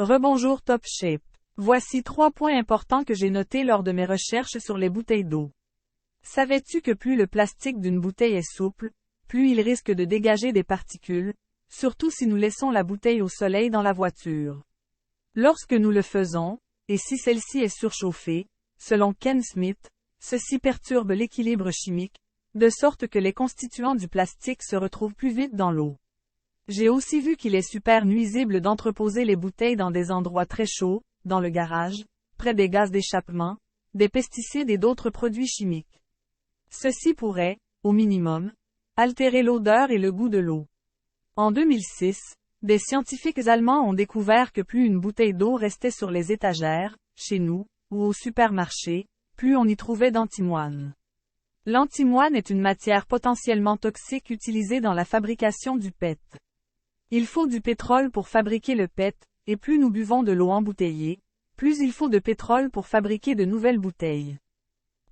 Rebonjour Top Shape. Voici 3 points importants que j'ai notés lors de mes recherches sur les bouteilles d'eau. Savais-tu que plus le plastique d'une bouteille est souple, plus il risque de dégager des particules, surtout si nous laissons la bouteille au soleil dans la voiture? Lorsque nous le faisons, et si celle-ci est surchauffée, selon Ken Smith, ceci perturbe l'équilibre chimique, de sorte que les constituants du plastique se retrouvent plus vite dans l'eau. J'ai aussi vu qu'il est super nuisible d'entreposer les bouteilles dans des endroits très chauds, dans le garage, près des gaz d'échappement, des pesticides et d'autres produits chimiques. Ceci pourrait, au minimum, altérer l'odeur et le goût de l'eau. En 2006, des scientifiques allemands ont découvert que plus une bouteille d'eau restait sur les étagères, chez nous, ou au supermarché, plus on y trouvait d'antimoine. L'antimoine est une matière potentiellement toxique utilisée dans la fabrication du PET. Il faut du pétrole pour fabriquer le PET, et plus nous buvons de l'eau embouteillée, plus il faut de pétrole pour fabriquer de nouvelles bouteilles.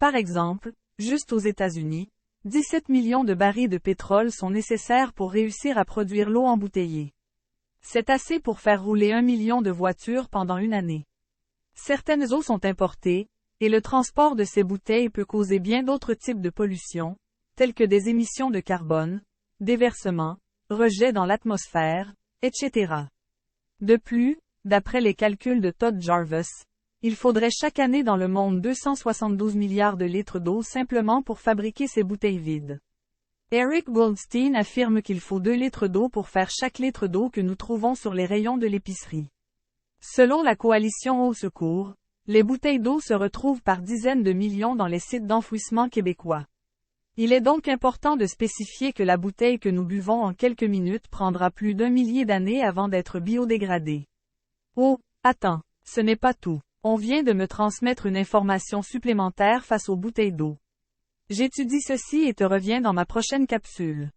Par exemple, juste aux États-Unis, 17 millions de barils de pétrole sont nécessaires pour réussir à produire l'eau embouteillée. C'est assez pour faire rouler 1 million de voitures pendant une année. Certaines eaux sont importées, et le transport de ces bouteilles peut causer bien d'autres types de pollution, telles que des émissions de carbone, déversements, rejets dans l'atmosphère, etc. De plus, d'après les calculs de Todd Jarvis, il faudrait chaque année dans le monde 272 milliards de litres d'eau simplement pour fabriquer ces bouteilles vides. Eric Goldstein affirme qu'il faut 2 litres d'eau pour faire chaque litre d'eau que nous trouvons sur les rayons de l'épicerie. Selon la coalition Au Secours, les bouteilles d'eau se retrouvent par dizaines de millions dans les sites d'enfouissement québécois. Il est donc important de spécifier que la bouteille que nous buvons en quelques minutes prendra plus d'1 millier d'années avant d'être biodégradée. Oh, attends, ce n'est pas tout. On vient de me transmettre une information supplémentaire face aux bouteilles d'eau. J'étudie ceci et te reviens dans ma prochaine capsule.